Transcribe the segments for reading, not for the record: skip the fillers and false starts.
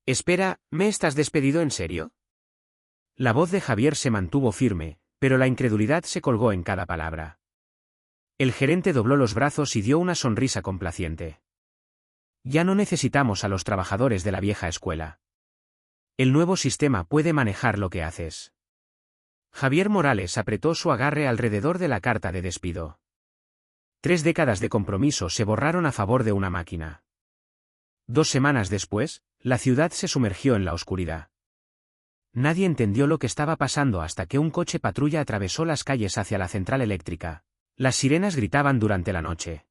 Espera, ¿me estás despedido en serio? La voz de Javier se mantuvo firme, pero la incredulidad se colgó en cada palabra. El gerente dobló los brazos y dio una sonrisa complaciente. Ya no necesitamos a los trabajadores de la vieja escuela. El nuevo sistema puede manejar lo que haces. Javier Morales apretó su agarre alrededor de la carta de despido. 3 décadas de compromiso se borraron a favor de una máquina. 2 semanas después, la ciudad se sumergió en la oscuridad. Nadie entendió lo que estaba pasando hasta que un coche patrulla atravesó las calles hacia la central eléctrica. Las sirenas gritaban durante la noche.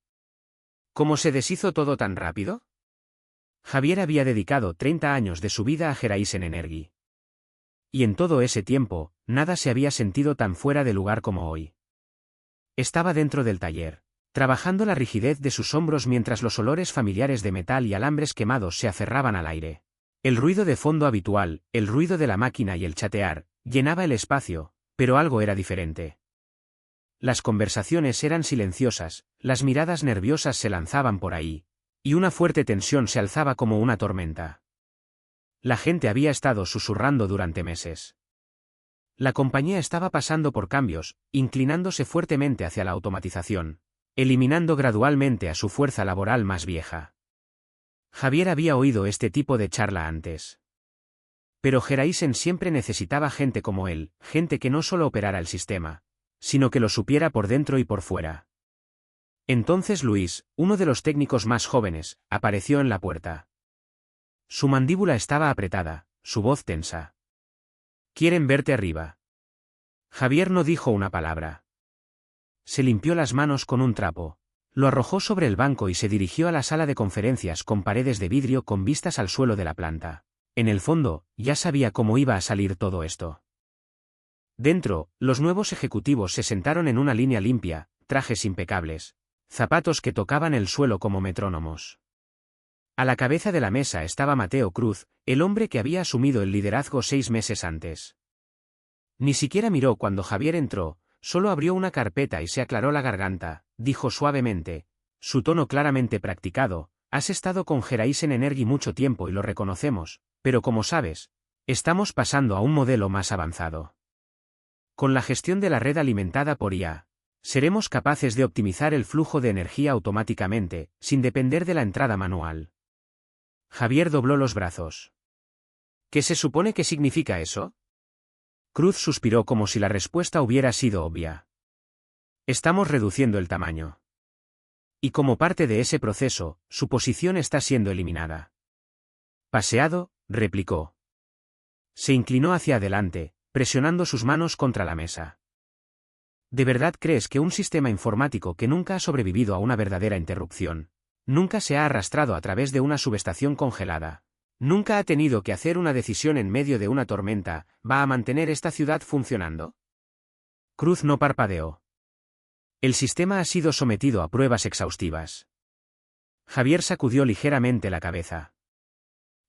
¿Cómo se deshizo todo tan rápido? Javier había dedicado 30 años de su vida a Geraisen Energy. Y en todo ese tiempo, nada se había sentido tan fuera de lugar como hoy. Estaba dentro del taller, trabajando la rigidez de sus hombros mientras los olores familiares de metal y alambres quemados se aferraban al aire. El ruido de fondo habitual, el ruido de la máquina y el chatear, llenaba el espacio, pero algo era diferente. Las conversaciones eran silenciosas, las miradas nerviosas se lanzaban por ahí, y una fuerte tensión se alzaba como una tormenta. La gente había estado susurrando durante meses. La compañía estaba pasando por cambios, inclinándose fuertemente hacia la automatización, eliminando gradualmente a su fuerza laboral más vieja. Javier había oído este tipo de charla antes. Pero Geraisen siempre necesitaba gente como él, gente que no solo operara el sistema, sino que lo supiera por dentro y por fuera. Entonces Luis, uno de los técnicos más jóvenes, apareció en la puerta. Su mandíbula estaba apretada, su voz tensa. «Quieren verte arriba». Javier no dijo una palabra. Se limpió las manos con un trapo, lo arrojó sobre el banco y se dirigió a la sala de conferencias con paredes de vidrio con vistas al suelo de la planta. En el fondo, ya sabía cómo iba a salir todo esto. Dentro, los nuevos ejecutivos se sentaron en una línea limpia, trajes impecables, zapatos que tocaban el suelo como metrónomos. A la cabeza de la mesa estaba Mateo Cruz, el hombre que había asumido el liderazgo 6 meses antes. Ni siquiera miró cuando Javier entró, solo abrió una carpeta y se aclaró la garganta, dijo suavemente, su tono claramente practicado: «Has estado con Geraisen Energy mucho tiempo y lo reconocemos, pero como sabes, estamos pasando a un modelo más avanzado. Con la gestión de la red alimentada por IA, seremos capaces de optimizar el flujo de energía automáticamente, sin depender de la entrada manual». Javier dobló los brazos. ¿Qué se supone que significa eso? Cruz suspiró como si la respuesta hubiera sido obvia. Estamos reduciendo el tamaño. Y como parte de ese proceso, su posición está siendo eliminada. Paseado, replicó. Se inclinó hacia adelante, presionando sus manos contra la mesa. ¿De verdad crees que un sistema informático que nunca ha sobrevivido a una verdadera interrupción, nunca se ha arrastrado a través de una subestación congelada, nunca ha tenido que hacer una decisión en medio de una tormenta, va a mantener esta ciudad funcionando? Cruz no parpadeó. El sistema ha sido sometido a pruebas exhaustivas. Javier sacudió ligeramente la cabeza.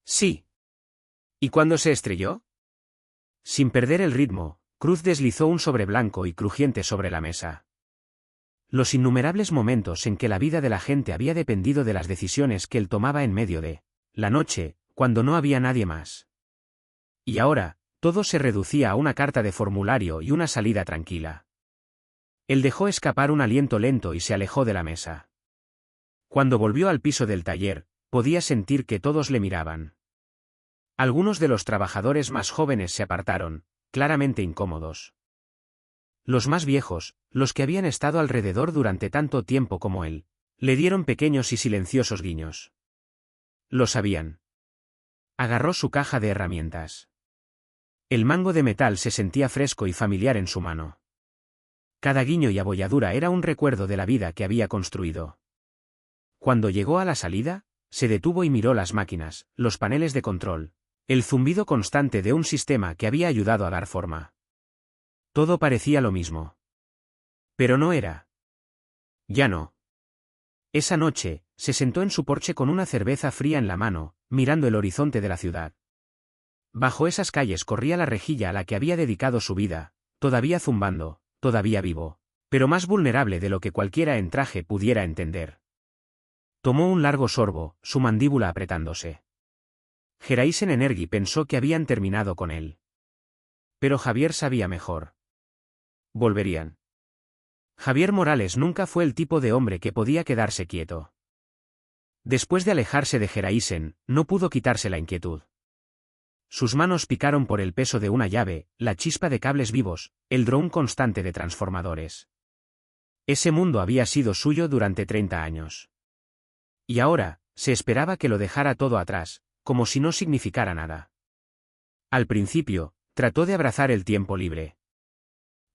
Sí. ¿Y cuándo se estrelló? Sin perder el ritmo, Cruz deslizó un sobre blanco y crujiente sobre la mesa. Los innumerables momentos en que la vida de la gente había dependido de las decisiones que él tomaba en medio de la noche, cuando no había nadie más. Y ahora, todo se reducía a una carta de formulario y una salida tranquila. Él dejó escapar un aliento lento y se alejó de la mesa. Cuando volvió al piso del taller, podía sentir que todos le miraban. Algunos de los trabajadores más jóvenes se apartaron, claramente incómodos. Los más viejos, los que habían estado alrededor durante tanto tiempo como él, le dieron pequeños y silenciosos guiños. Lo sabían. Agarró su caja de herramientas. El mango de metal se sentía fresco y familiar en su mano. Cada guiño y abolladura era un recuerdo de la vida que había construido. Cuando llegó a la salida, se detuvo y miró las máquinas, los paneles de control, el zumbido constante de un sistema que había ayudado a dar forma. Todo parecía lo mismo. Pero no era. Ya no. Esa noche, se sentó en su porche con una cerveza fría en la mano, mirando el horizonte de la ciudad. Bajo esas calles corría la rejilla a la que había dedicado su vida, todavía zumbando, todavía vivo, pero más vulnerable de lo que cualquiera en traje pudiera entender. Tomó un largo sorbo, su mandíbula apretándose. Geraisen Energy pensó que habían terminado con él. Pero Javier sabía mejor. Volverían. Javier Morales nunca fue el tipo de hombre que podía quedarse quieto. Después de alejarse de Geraisen, no pudo quitarse la inquietud. Sus manos picaron por el peso de una llave, la chispa de cables vivos, el drone constante de transformadores. Ese mundo había sido suyo durante 30 años. Y ahora, se esperaba que lo dejara todo atrás, como si no significara nada. Al principio, trató de abrazar el tiempo libre.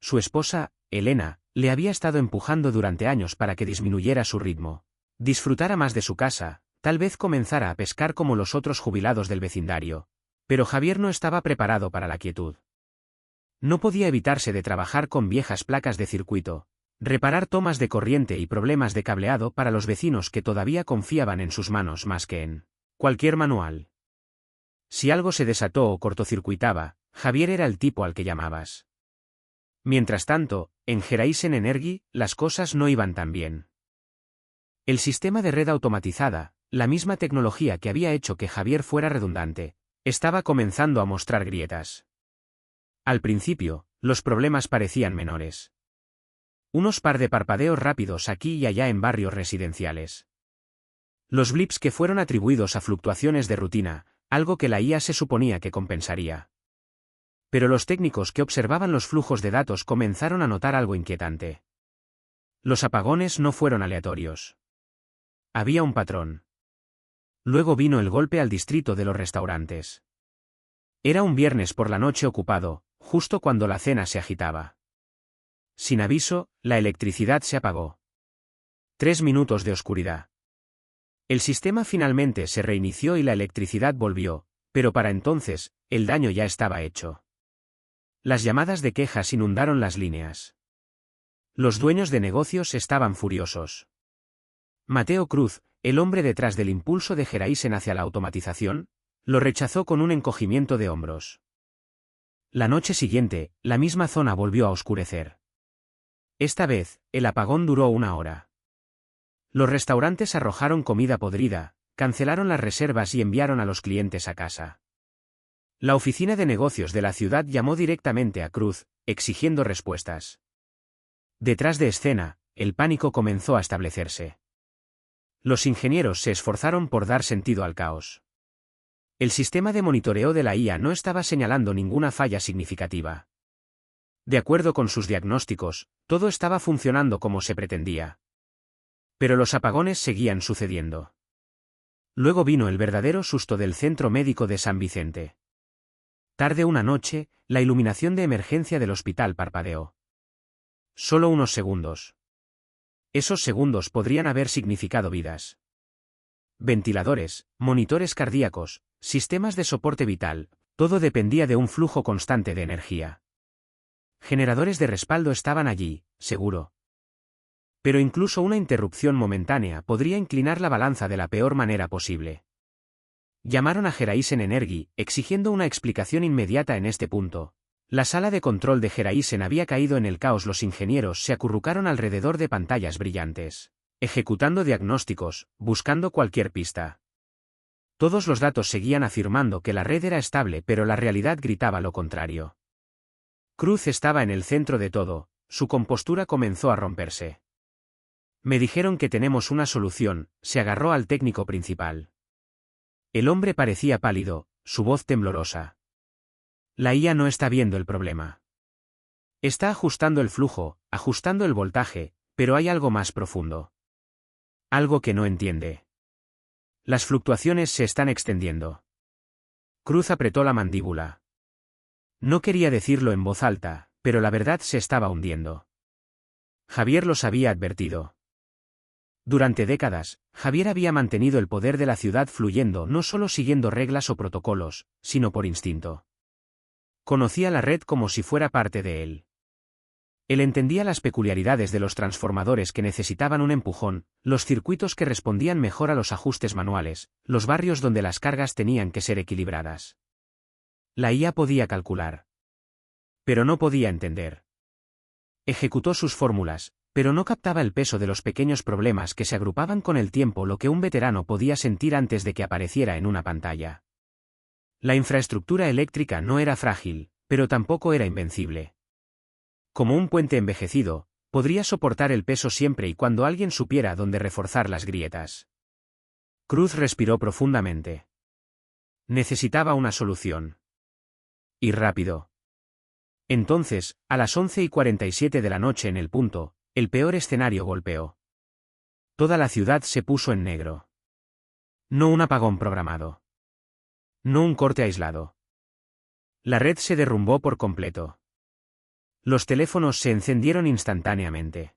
Su esposa, Elena, le había estado empujando durante años para que disminuyera su ritmo. Disfrutara más de su casa, tal vez comenzara a pescar como los otros jubilados del vecindario. Pero Javier no estaba preparado para la quietud. No podía evitarse de trabajar con viejas placas de circuito, reparar tomas de corriente y problemas de cableado para los vecinos que todavía confiaban en sus manos más que en cualquier manual. Si algo se desató o cortocircuitaba, Javier era el tipo al que llamabas. Mientras tanto, en Geraisen Energy, las cosas no iban tan bien. El sistema de red automatizada, la misma tecnología que había hecho que Javier fuera redundante, estaba comenzando a mostrar grietas. Al principio, los problemas parecían menores. Unos par de parpadeos rápidos aquí y allá en barrios residenciales. Los blips que fueron atribuidos a fluctuaciones de rutina, algo que la IA se suponía que compensaría. Pero los técnicos que observaban los flujos de datos comenzaron a notar algo inquietante. Los apagones no fueron aleatorios. Había un patrón. Luego vino el golpe al distrito de los restaurantes. Era un viernes por la noche ocupado, justo cuando la cena se agitaba. Sin aviso, la electricidad se apagó. 3 minutos de oscuridad. El sistema finalmente se reinició y la electricidad volvió, pero para entonces, el daño ya estaba hecho. Las llamadas de quejas inundaron las líneas. Los dueños de negocios estaban furiosos. Mateo Cruz, el hombre detrás del impulso de Geraisen hacia la automatización, lo rechazó con un encogimiento de hombros. La noche siguiente, la misma zona volvió a oscurecer. Esta vez, el apagón duró 1 hora. Los restaurantes arrojaron comida podrida, cancelaron las reservas y enviaron a los clientes a casa. La oficina de negocios de la ciudad llamó directamente a Cruz, exigiendo respuestas. Detrás de escena, el pánico comenzó a establecerse. Los ingenieros se esforzaron por dar sentido al caos. El sistema de monitoreo de la IA no estaba señalando ninguna falla significativa. De acuerdo con sus diagnósticos, todo estaba funcionando como se pretendía. Pero los apagones seguían sucediendo. Luego vino el verdadero susto del Centro Médico de San Vicente. Tarde una noche, la iluminación de emergencia del hospital parpadeó. Solo unos segundos. Esos segundos podrían haber significado vidas. Ventiladores, monitores cardíacos, sistemas de soporte vital, todo dependía de un flujo constante de energía. Generadores de respaldo estaban allí, seguro. Pero incluso una interrupción momentánea podría inclinar la balanza de la peor manera posible. Llamaron a Geraisen Energy, exigiendo una explicación inmediata en este punto. La sala de control de Geraisen había caído en el caos. Los ingenieros se acurrucaron alrededor de pantallas brillantes, ejecutando diagnósticos, buscando cualquier pista. Todos los datos seguían afirmando que la red era estable, pero la realidad gritaba lo contrario. Cruz estaba en el centro de todo, su compostura comenzó a romperse. Me dijeron que tenemos una solución, se agarró al técnico principal. El hombre parecía pálido, su voz temblorosa. La IA no está viendo el problema. Está ajustando el flujo, ajustando el voltaje, pero hay algo más profundo. Algo que no entiende. Las fluctuaciones se están extendiendo. Cruz apretó la mandíbula. No quería decirlo en voz alta, pero la verdad se estaba hundiendo. Javier los había advertido. Durante décadas, Javier había mantenido el poder de la ciudad fluyendo no solo siguiendo reglas o protocolos, sino por instinto. Conocía la red como si fuera parte de él. Él entendía las peculiaridades de los transformadores que necesitaban un empujón, los circuitos que respondían mejor a los ajustes manuales, los barrios donde las cargas tenían que ser equilibradas. La IA podía calcular. Pero no podía entender. Ejecutó sus fórmulas, pero no captaba el peso de los pequeños problemas que se agrupaban con el tiempo, lo que un veterano podía sentir antes de que apareciera en una pantalla. La infraestructura eléctrica no era frágil, pero tampoco era invencible. Como un puente envejecido, podría soportar el peso siempre y cuando alguien supiera dónde reforzar las grietas. Cruz respiró profundamente. Necesitaba una solución. Y rápido. Entonces, a las 11:47 de la noche en el punto, el peor escenario golpeó. Toda la ciudad se puso en negro. No un apagón programado. No un corte aislado. La red se derrumbó por completo. Los teléfonos se encendieron instantáneamente.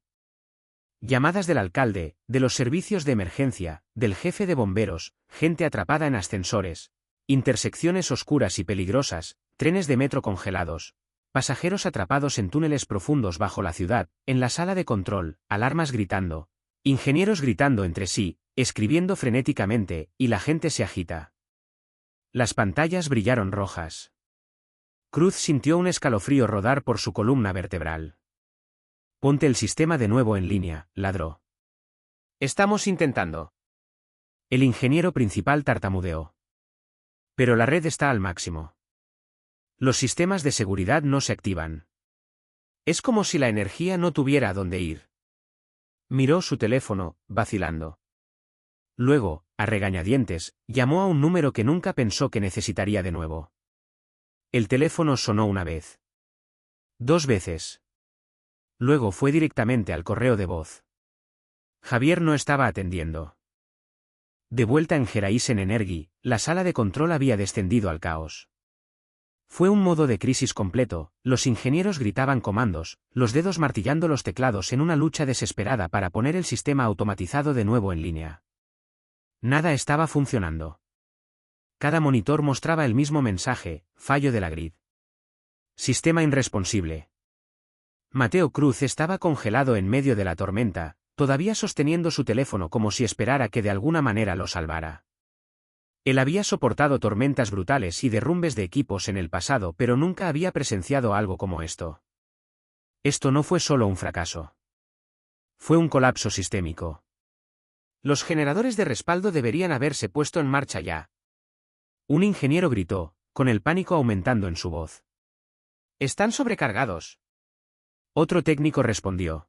Llamadas del alcalde, de los servicios de emergencia, del jefe de bomberos, gente atrapada en ascensores, intersecciones oscuras y peligrosas, trenes de metro congelados, pasajeros atrapados en túneles profundos bajo la ciudad, en la sala de control, alarmas gritando, ingenieros gritando entre sí, escribiendo frenéticamente, y la gente se agita. Las pantallas brillaron rojas. Cruz sintió un escalofrío rodar por su columna vertebral. Ponte el sistema de nuevo en línea, ladró. Estamos intentando. El ingeniero principal tartamudeó. Pero la red está al máximo. Los sistemas de seguridad no se activan. Es como si la energía no tuviera a dónde ir. Miró su teléfono, vacilando. Luego, a regañadientes, llamó a un número que nunca pensó que necesitaría de nuevo. El teléfono sonó una vez. 2 veces. Luego fue directamente al correo de voz. Javier no estaba atendiendo. De vuelta en Geraisen Energy, la sala de control había descendido al caos. Fue un modo de crisis completo, los ingenieros gritaban comandos, los dedos martillando los teclados en una lucha desesperada para poner el sistema automatizado de nuevo en línea. Nada estaba funcionando. Cada monitor mostraba el mismo mensaje: fallo de la grid. Sistema irresponsible. Mateo Cruz estaba congelado en medio de la tormenta, todavía sosteniendo su teléfono como si esperara que de alguna manera lo salvara. Él había soportado tormentas brutales y derrumbes de equipos en el pasado, pero nunca había presenciado algo como esto. Esto no fue solo un fracaso. Fue un colapso sistémico. Los generadores de respaldo deberían haberse puesto en marcha ya. Un ingeniero gritó, con el pánico aumentando en su voz. Están sobrecargados. Otro técnico respondió.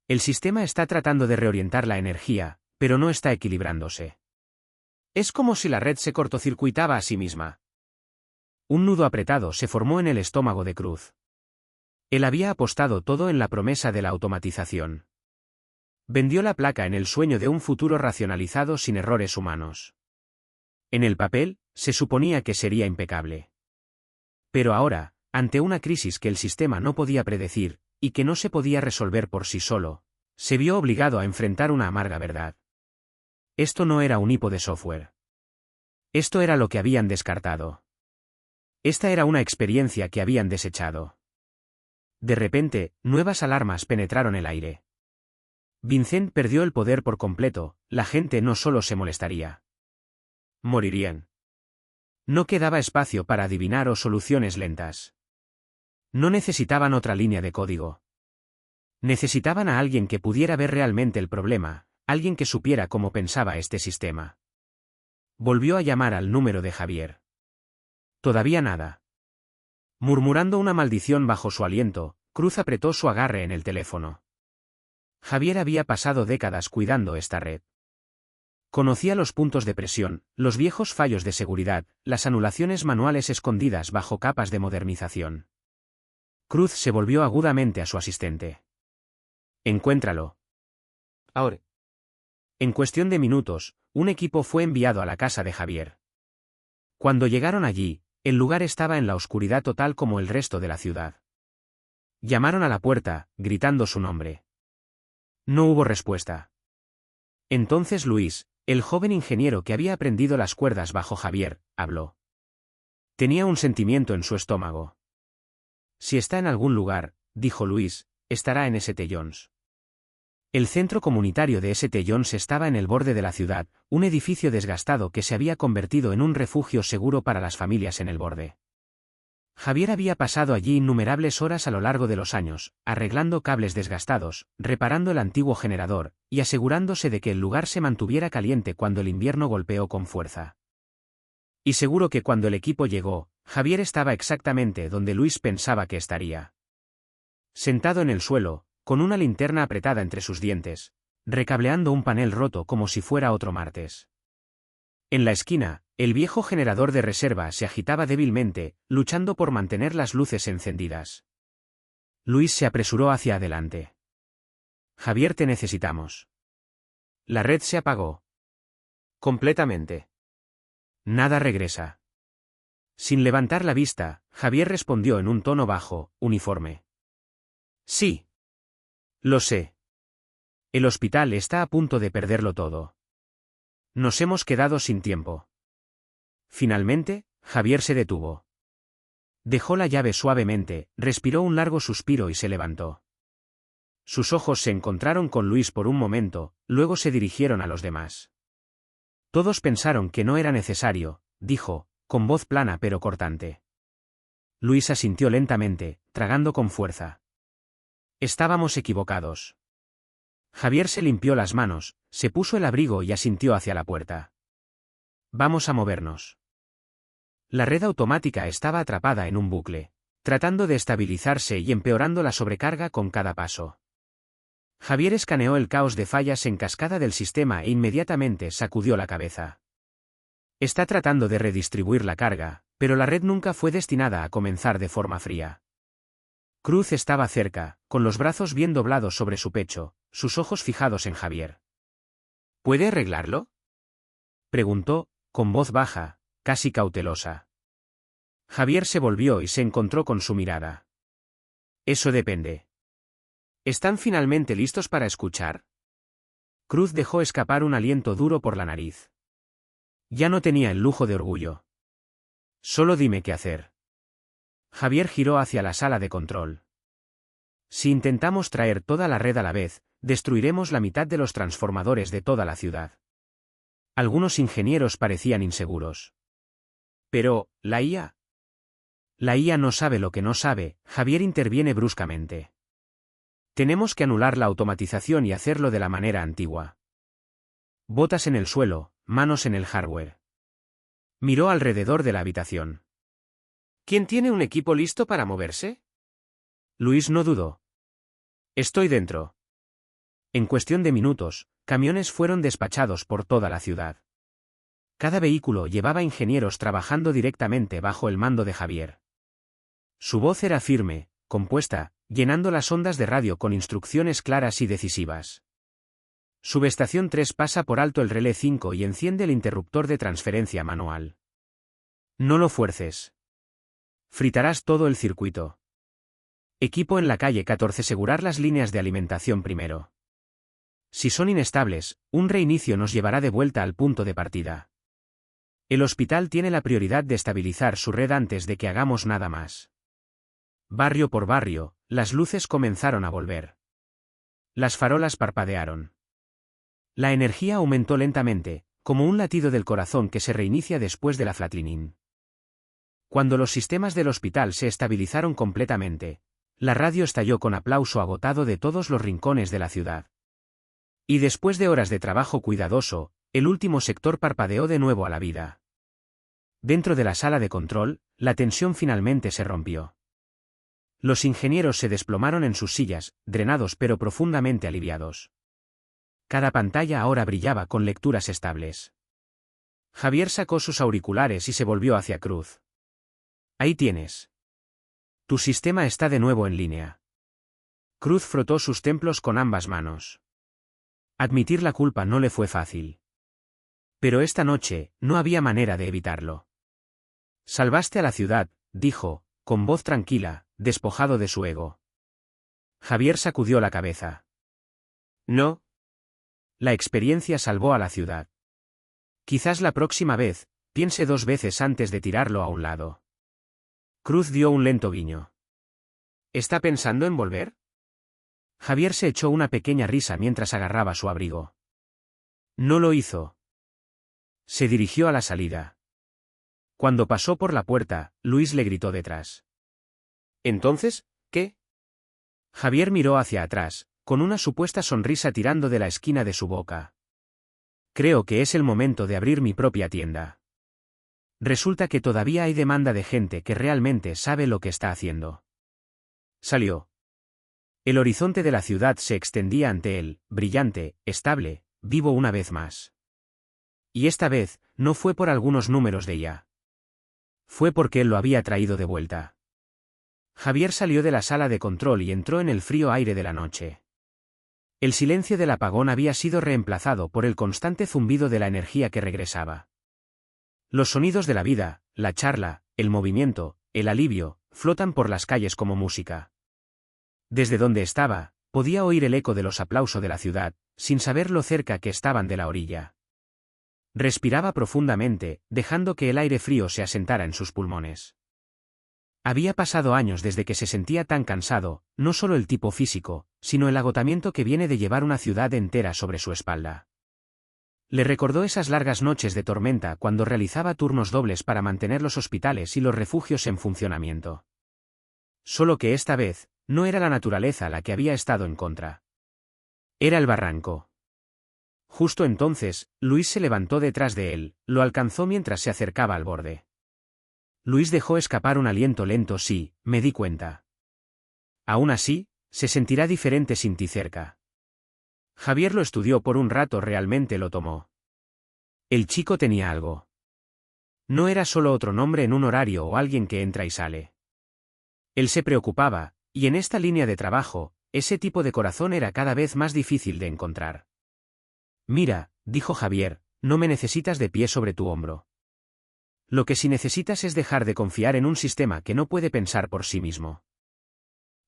El sistema está tratando de reorientar la energía, pero no está equilibrándose. Es como si la red se cortocircuitaba a sí misma. Un nudo apretado se formó en el estómago de Cruz. Él había apostado todo en la promesa de la automatización. Vendió la placa en el sueño de un futuro racionalizado sin errores humanos. En el papel, se suponía que sería impecable. Pero ahora, ante una crisis que el sistema no podía predecir, y que no se podía resolver por sí solo, se vio obligado a enfrentar una amarga verdad. Esto no era un hipo de software. Esto era lo que habían descartado. Esta era una experiencia que habían desechado. De repente, nuevas alarmas penetraron el aire. Vincent perdió el poder por completo, la gente no solo se molestaría. Morirían. No quedaba espacio para adivinar o soluciones lentas. No necesitaban otra línea de código. Necesitaban a alguien que pudiera ver realmente el problema, alguien que supiera cómo pensaba este sistema. Volvió a llamar al número de Javier. Todavía nada. Murmurando una maldición bajo su aliento, Cruz apretó su agarre en el teléfono. Javier había pasado décadas cuidando esta red. Conocía los puntos de presión, los viejos fallos de seguridad, las anulaciones manuales escondidas bajo capas de modernización. Cruz se volvió agudamente a su asistente. Encuéntralo. Ahora. En cuestión de minutos, un equipo fue enviado a la casa de Javier. Cuando llegaron allí, el lugar estaba en la oscuridad total como el resto de la ciudad. Llamaron a la puerta, gritando su nombre. No hubo respuesta. Entonces Luis, el joven ingeniero que había aprendido las cuerdas bajo Javier, habló. Tenía un sentimiento en su estómago. Si está en algún lugar, dijo Luis, estará en St. John's. El centro comunitario de St. John's estaba en el borde de la ciudad, un edificio desgastado que se había convertido en un refugio seguro para las familias en el borde. Javier había pasado allí innumerables horas a lo largo de los años, arreglando cables desgastados, reparando el antiguo generador, y asegurándose de que el lugar se mantuviera caliente cuando el invierno golpeó con fuerza. Y seguro que cuando el equipo llegó, Javier estaba exactamente donde Luis pensaba que estaría. Sentado en el suelo, con una linterna apretada entre sus dientes, recableando un panel roto como si fuera otro martes. En la esquina, el viejo generador de reserva se agitaba débilmente, luchando por mantener las luces encendidas. Luis se apresuró hacia adelante. Javier, te necesitamos. La red se apagó. Completamente. Nada regresa. Sin levantar la vista, Javier respondió en un tono bajo, uniforme. Sí. Lo sé. El hospital está a punto de perderlo todo. Nos hemos quedado sin tiempo. Finalmente, Javier se detuvo. Dejó la llave suavemente, respiró un largo suspiro y se levantó. Sus ojos se encontraron con Luis por un momento, luego se dirigieron a los demás. Todos pensaron que no era necesario, dijo, con voz plana pero cortante. Luis asintió lentamente, tragando con fuerza. Estábamos equivocados. Javier se limpió las manos, se puso el abrigo y asintió hacia la puerta. Vamos a movernos. La red automática estaba atrapada en un bucle, tratando de estabilizarse y empeorando la sobrecarga con cada paso. Javier escaneó el caos de fallas en cascada del sistema e inmediatamente sacudió la cabeza. Está tratando de redistribuir la carga, pero la red nunca fue destinada a comenzar de forma fría. Cruz estaba cerca, con los brazos bien doblados sobre su pecho, sus ojos fijados en Javier. ¿Puede arreglarlo?, preguntó, con voz baja, casi cautelosa. Javier se volvió y se encontró con su mirada. Eso depende. ¿Están finalmente listos para escuchar? Cruz dejó escapar un aliento duro por la nariz. Ya no tenía el lujo de orgullo. Solo dime qué hacer. Javier giró hacia la sala de control. Si intentamos traer toda la red a la vez, destruiremos la mitad de los transformadores de toda la ciudad. Algunos ingenieros parecían inseguros. Pero, ¿la IA? La IA no sabe lo que no sabe, Javier interviene bruscamente. Tenemos que anular la automatización y hacerlo de la manera antigua. Botas en el suelo, manos en el hardware. Miró alrededor de la habitación. ¿Quién tiene un equipo listo para moverse? Luis no dudó. Estoy dentro. En cuestión de minutos, camiones fueron despachados por toda la ciudad. Cada vehículo llevaba ingenieros trabajando directamente bajo el mando de Javier. Su voz era firme, compuesta, llenando las ondas de radio con instrucciones claras y decisivas. Subestación 3 pasa por alto el relé 5 y enciende el interruptor de transferencia manual. No lo fuerces. Fritarás todo el circuito. Equipo en la calle 14, asegurar las líneas de alimentación primero. Si son inestables, un reinicio nos llevará de vuelta al punto de partida. El hospital tiene la prioridad de estabilizar su red antes de que hagamos nada más. Barrio por barrio, las luces comenzaron a volver. Las farolas parpadearon. La energía aumentó lentamente, como un latido del corazón que se reinicia después de la flatlining. Cuando los sistemas del hospital se estabilizaron completamente, la radio estalló con aplauso agotado de todos los rincones de la ciudad. Y después de horas de trabajo cuidadoso, el último sector parpadeó de nuevo a la vida. Dentro de la sala de control, la tensión finalmente se rompió. Los ingenieros se desplomaron en sus sillas, drenados pero profundamente aliviados. Cada pantalla ahora brillaba con lecturas estables. Javier sacó sus auriculares y se volvió hacia Cruz. Ahí tienes. Tu sistema está de nuevo en línea. Cruz frotó sus templos con ambas manos. Admitir la culpa no le fue fácil. Pero esta noche, no había manera de evitarlo. Salvaste a la ciudad, dijo, con voz tranquila, despojado de su ego. Javier sacudió la cabeza. No. La experiencia salvó a la ciudad. Quizás la próxima vez, piense dos veces antes de tirarlo a un lado. Cruz dio un lento guiño. ¿Está pensando en volver? Javier se echó una pequeña risa mientras agarraba su abrigo. No lo hizo. Se dirigió a la salida. Cuando pasó por la puerta, Luis le gritó detrás. ¿Entonces, qué? Javier miró hacia atrás, con una supuesta sonrisa tirando de la esquina de su boca. Creo que es el momento de abrir mi propia tienda. Resulta que todavía hay demanda de gente que realmente sabe lo que está haciendo. Salió. El horizonte de la ciudad se extendía ante él, brillante, estable, vivo una vez más. Y esta vez, no fue por algunos números de IA. Fue porque él lo había traído de vuelta. Javier salió de la sala de control y entró en el frío aire de la noche. El silencio del apagón había sido reemplazado por el constante zumbido de la energía que regresaba. Los sonidos de la vida, la charla, el movimiento, el alivio, flotan por las calles como música. Desde donde estaba, podía oír el eco de los aplausos de la ciudad, sin saber lo cerca que estaban de la orilla. Respiraba profundamente, dejando que el aire frío se asentara en sus pulmones. Había pasado años desde que se sentía tan cansado, no solo el tipo físico, sino el agotamiento que viene de llevar una ciudad entera sobre su espalda. Le recordó esas largas noches de tormenta cuando realizaba turnos dobles para mantener los hospitales y los refugios en funcionamiento. Solo que esta vez, no era la naturaleza la que había estado en contra. Era el barranco. Justo entonces, Luis se levantó detrás de él, lo alcanzó mientras se acercaba al borde. Luis dejó escapar un aliento lento. Sí, me di cuenta. Aún así, se sentirá diferente sin ti cerca. Javier lo estudió por un rato, realmente lo tomó. El chico tenía algo. No era solo otro nombre en un horario o alguien que entra y sale. Él se preocupaba, y en esta línea de trabajo, ese tipo de corazón era cada vez más difícil de encontrar. Mira, dijo Javier, no me necesitas de pie sobre tu hombro. Lo que sí necesitas es dejar de confiar en un sistema que no puede pensar por sí mismo.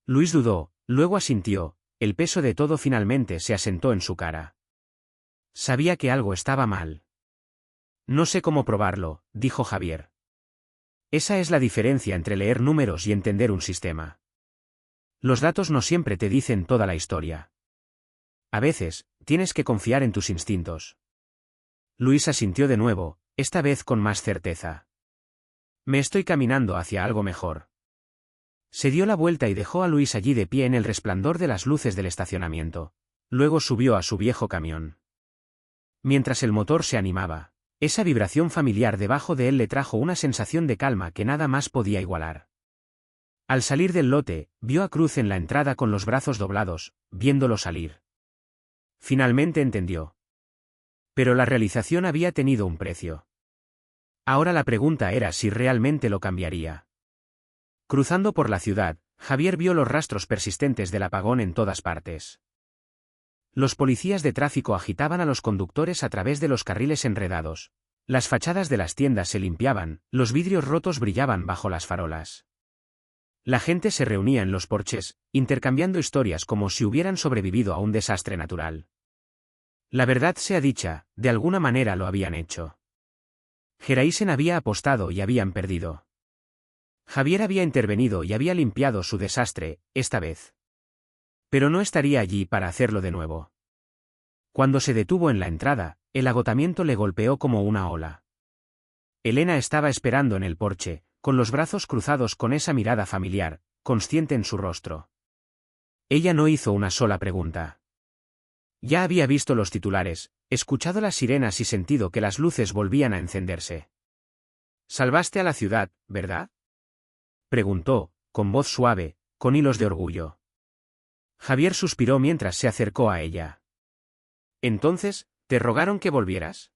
Luis dudó, luego asintió, el peso de todo finalmente se asentó en su cara. Sabía que algo estaba mal. No sé cómo probarlo, dijo Javier. Esa es la diferencia entre leer números y entender un sistema. Los datos no siempre te dicen toda la historia. A veces, tienes que confiar en tus instintos. Luis asintió de nuevo, esta vez con más certeza. Me estoy caminando hacia algo mejor. Se dio la vuelta y dejó a Luis allí de pie en el resplandor de las luces del estacionamiento. Luego subió a su viejo camión. Mientras el motor se animaba, esa vibración familiar debajo de él le trajo una sensación de calma que nada más podía igualar. Al salir del lote, vio a Cruz en la entrada con los brazos doblados, viéndolo salir. Finalmente entendió. Pero la realización había tenido un precio. Ahora la pregunta era si realmente lo cambiaría. Cruzando por la ciudad, Javier vio los rastros persistentes del apagón en todas partes. Los policías de tráfico agitaban a los conductores a través de los carriles enredados. Las fachadas de las tiendas se limpiaban, los vidrios rotos brillaban bajo las farolas. La gente se reunía en los porches, intercambiando historias como si hubieran sobrevivido a un desastre natural. La verdad sea dicha, de alguna manera lo habían hecho. Geraisen había apostado y habían perdido. Javier había intervenido y había limpiado su desastre, esta vez. Pero no estaría allí para hacerlo de nuevo. Cuando se detuvo en la entrada, el agotamiento le golpeó como una ola. Elena estaba esperando en el porche, con los brazos cruzados con esa mirada familiar, consciente en su rostro. Ella no hizo una sola pregunta. Ya había visto los titulares, escuchado las sirenas y sentido que las luces volvían a encenderse. «Salvaste a la ciudad, ¿verdad?», preguntó, con voz suave, con hilos de orgullo. Javier suspiró mientras se acercó a ella. «¿Entonces, te rogaron que volvieras?».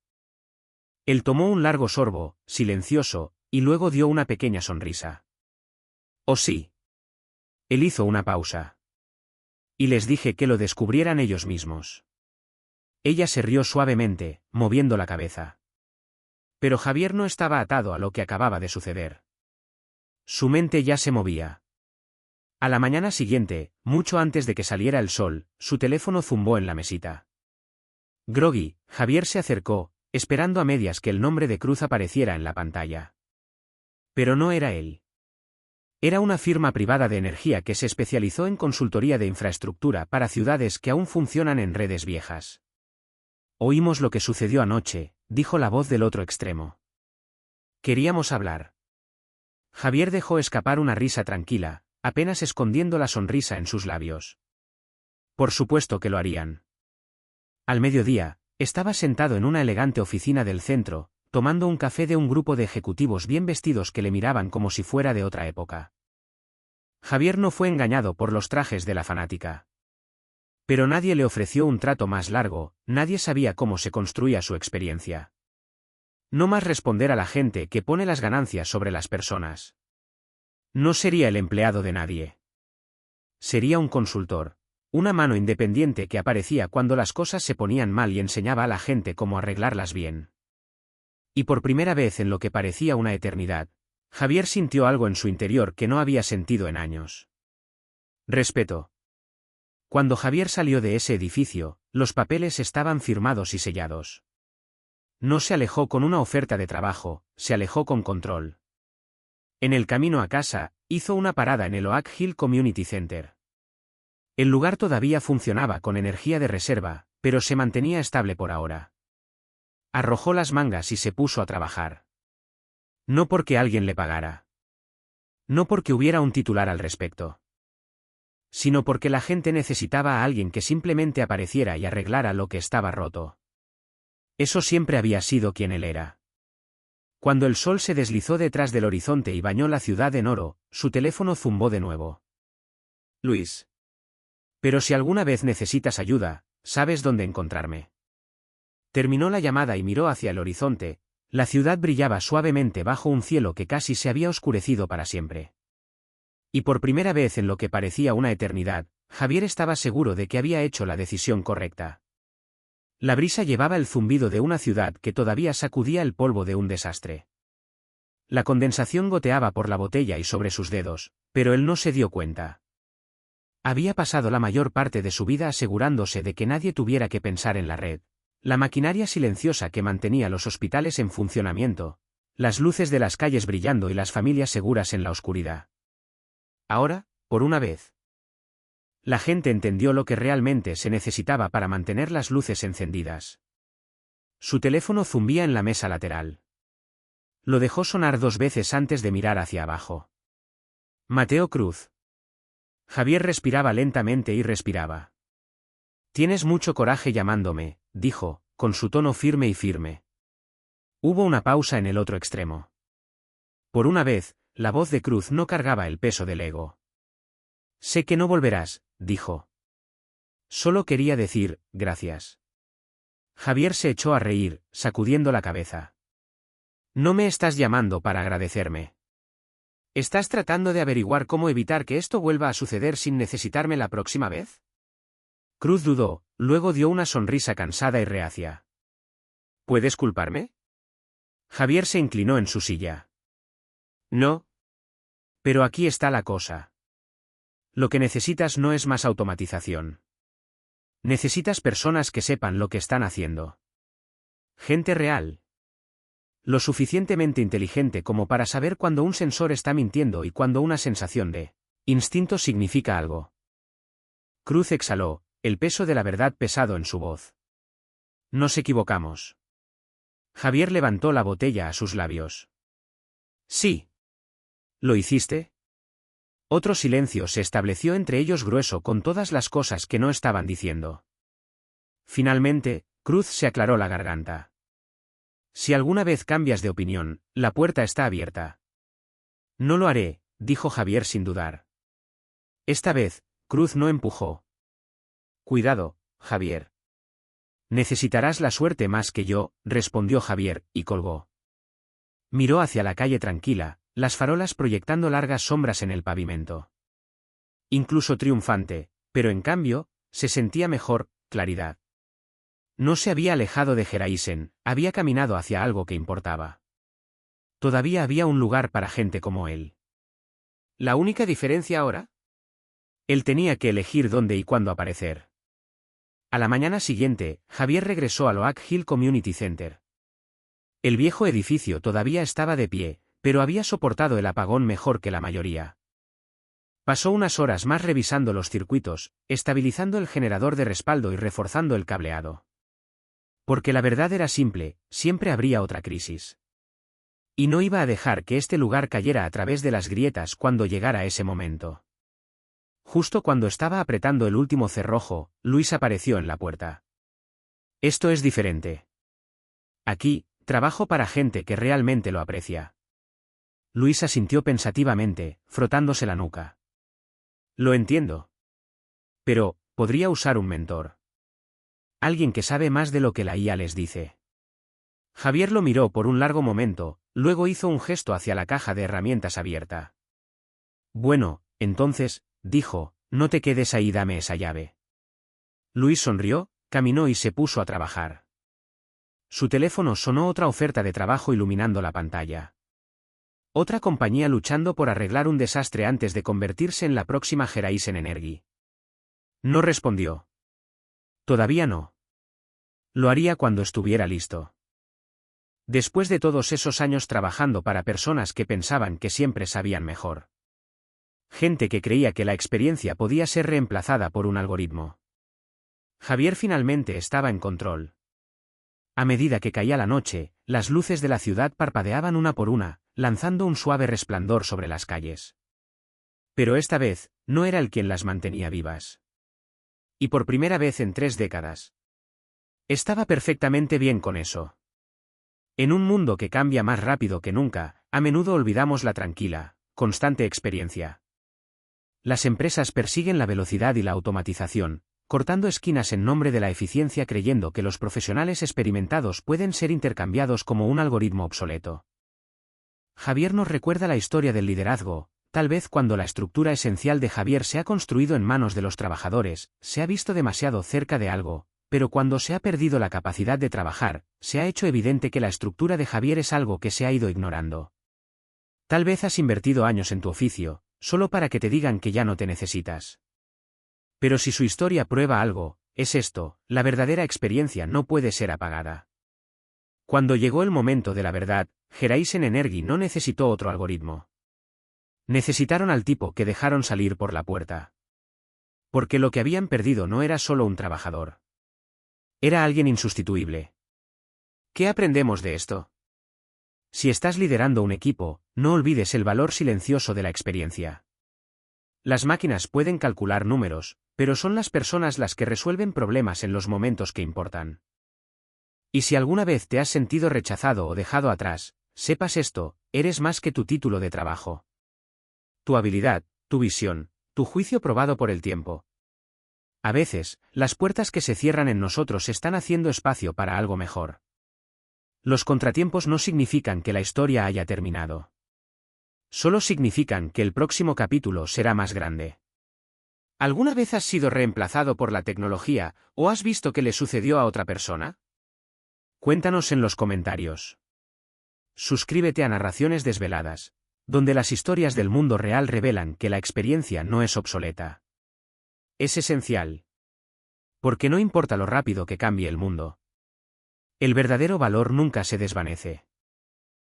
Él tomó un largo sorbo, silencioso, y luego dio una pequeña sonrisa. «Oh sí». Él hizo una pausa. «Y les dije que lo descubrieran ellos mismos». Ella se rió suavemente, moviendo la cabeza. Pero Javier no estaba atado a lo que acababa de suceder. Su mente ya se movía. A la mañana siguiente, mucho antes de que saliera el sol, su teléfono zumbó en la mesita. Groggy, Javier se acercó, esperando a medias que el nombre de Cruz apareciera en la pantalla. Pero no era él. Era una firma privada de energía que se especializó en consultoría de infraestructura para ciudades que aún funcionan en redes viejas. «Oímos lo que sucedió anoche», dijo la voz del otro extremo. «Queríamos hablar». Javier dejó escapar una risa tranquila, apenas escondiendo la sonrisa en sus labios. Por supuesto que lo harían. Al mediodía, estaba sentado en una elegante oficina del centro, tomando un café de un grupo de ejecutivos bien vestidos que le miraban como si fuera de otra época. Javier no fue engañado por los trajes de la fanática. Pero nadie le ofreció un trato más largo, nadie sabía cómo se construía su experiencia. No más responder a la gente que pone las ganancias sobre las personas. No sería el empleado de nadie. Sería un consultor, una mano independiente que aparecía cuando las cosas se ponían mal y enseñaba a la gente cómo arreglarlas bien. Y por primera vez en lo que parecía una eternidad, Javier sintió algo en su interior que no había sentido en años. Respeto. Cuando Javier salió de ese edificio, los papeles estaban firmados y sellados. No se alejó con una oferta de trabajo, se alejó con control. En el camino a casa, hizo una parada en el Oak Hill Community Center. El lugar todavía funcionaba con energía de reserva, pero se mantenía estable por ahora. Arrojó las mangas y se puso a trabajar. No porque alguien le pagara. No porque hubiera un titular al respecto. Sino porque la gente necesitaba a alguien que simplemente apareciera y arreglara lo que estaba roto. Eso siempre había sido quien él era. Cuando el sol se deslizó detrás del horizonte y bañó la ciudad en oro, su teléfono zumbó de nuevo. Luis. Pero si alguna vez necesitas ayuda, sabes dónde encontrarme. Terminó la llamada y miró hacia el horizonte. La ciudad brillaba suavemente bajo un cielo que casi se había oscurecido para siempre. Y por primera vez en lo que parecía una eternidad, Javier estaba seguro de que había hecho la decisión correcta. La brisa llevaba el zumbido de una ciudad que todavía sacudía el polvo de un desastre. La condensación goteaba por la botella y sobre sus dedos, pero él no se dio cuenta. Había pasado la mayor parte de su vida asegurándose de que nadie tuviera que pensar en la red, la maquinaria silenciosa que mantenía los hospitales en funcionamiento, las luces de las calles brillando y las familias seguras en la oscuridad. Ahora, por una vez, la gente entendió lo que realmente se necesitaba para mantener las luces encendidas. Su teléfono zumbía en la mesa lateral. Lo dejó sonar 2 veces antes de mirar hacia abajo. Mateo Cruz. Javier respiraba lentamente y respiraba. Tienes mucho coraje llamándome, dijo, con su tono firme y firme. Hubo una pausa en el otro extremo. Por una vez, la voz de Cruz no cargaba el peso del ego. Sé que no volverás, dijo. Solo quería decir, gracias. Javier se echó a reír, sacudiendo la cabeza. No me estás llamando para agradecerme. ¿Estás tratando de averiguar cómo evitar que esto vuelva a suceder sin necesitarme la próxima vez? Cruz dudó, luego dio una sonrisa cansada y reacia. ¿Puedes culparme? Javier se inclinó en su silla. No. Pero aquí está la cosa. Lo que necesitas no es más automatización. Necesitas personas que sepan lo que están haciendo. Gente real. Lo suficientemente inteligente como para saber cuando un sensor está mintiendo y cuando una sensación de instinto significa algo. Cruz exhaló, el peso de la verdad pesado en su voz. Nos equivocamos. Javier levantó la botella a sus labios. Sí. ¿Lo hiciste? Otro silencio se estableció entre ellos grueso con todas las cosas que no estaban diciendo. Finalmente, Cruz se aclaró la garganta. Si alguna vez cambias de opinión, la puerta está abierta. No lo haré, dijo Javier sin dudar. Esta vez, Cruz no empujó. Cuidado, Javier. Necesitarás la suerte más que yo, respondió Javier, y colgó. Miró hacia la calle tranquila, las farolas proyectando largas sombras en el pavimento. Incluso triunfante, pero en cambio, se sentía mejor, claridad. No se había alejado de Geraisen, había caminado hacia algo que importaba. Todavía había un lugar para gente como él. ¿La única diferencia ahora? Él tenía que elegir dónde y cuándo aparecer. A la mañana siguiente, Javier regresó al Oak Hill Community Center. El viejo edificio todavía estaba de pie, pero había soportado el apagón mejor que la mayoría. Pasó unas horas más revisando los circuitos, estabilizando el generador de respaldo y reforzando el cableado. Porque la verdad era simple, siempre habría otra crisis. Y no iba a dejar que este lugar cayera a través de las grietas cuando llegara ese momento. Justo cuando estaba apretando el último cerrojo, Luis apareció en la puerta. Esto es diferente. Aquí, Trabajo para gente que realmente lo aprecia. Luis asintió pensativamente, frotándose la nuca. Lo entiendo. Pero, podría usar un mentor. Alguien que sabe más de lo que la IA les dice. Javier lo miró por un largo momento, luego hizo un gesto hacia la caja de herramientas abierta. Bueno, entonces, dijo, no te quedes ahí, dame esa llave. Luis sonrió, caminó y se puso a trabajar. Su teléfono sonó otra oferta de trabajo iluminando la pantalla. Otra compañía luchando por arreglar un desastre antes de convertirse en la próxima Geraisen Energy. No respondió. Todavía no. Lo haría cuando estuviera listo. Después de todos esos años trabajando para personas que pensaban que siempre sabían mejor. Gente que creía que la experiencia podía ser reemplazada por un algoritmo. Javier finalmente estaba en control. A medida que caía la noche, las luces de la ciudad parpadeaban una por una, lanzando un suave resplandor sobre las calles. Pero esta vez, no era él quien las mantenía vivas. Y por primera vez en 3 décadas. Estaba perfectamente bien con eso. En un mundo que cambia más rápido que nunca, a menudo olvidamos la tranquila, constante experiencia. Las empresas persiguen la velocidad y la automatización, cortando esquinas en nombre de la eficiencia creyendo que los profesionales experimentados pueden ser intercambiados como un algoritmo obsoleto. Javier nos recuerda la historia del liderazgo, tal vez cuando la estructura esencial de Javier se ha construido en manos de los trabajadores, se ha visto demasiado cerca de algo, pero cuando se ha perdido la capacidad de trabajar, se ha hecho evidente que la estructura de Javier es algo que se ha ido ignorando. Tal vez has invertido años en tu oficio, solo para que te digan que ya no te necesitas. Pero si su historia prueba algo, es esto, la verdadera experiencia no puede ser apagada. Cuando llegó el momento de la verdad, Geraisen Energy no necesitó otro algoritmo. Necesitaron al tipo que dejaron salir por la puerta. Porque lo que habían perdido no era solo un trabajador. Era alguien insustituible. ¿Qué aprendemos de esto? Si estás liderando un equipo, no olvides el valor silencioso de la experiencia. Las máquinas pueden calcular números, pero son las personas las que resuelven problemas en los momentos que importan. Y si alguna vez te has sentido rechazado o dejado atrás, sepas esto, eres más que tu título de trabajo. Tu habilidad, tu visión, tu juicio probado por el tiempo. A veces, las puertas que se cierran en nosotros están haciendo espacio para algo mejor. Los contratiempos no significan que la historia haya terminado. Solo significan que el próximo capítulo será más grande. ¿Alguna vez has sido reemplazado por la tecnología, o has visto que le sucedió a otra persona? Cuéntanos en los comentarios. Suscríbete a Narraciones Desveladas, donde las historias del mundo real revelan que la experiencia no es obsoleta. Es esencial. Porque no importa lo rápido que cambie el mundo. El verdadero valor nunca se desvanece.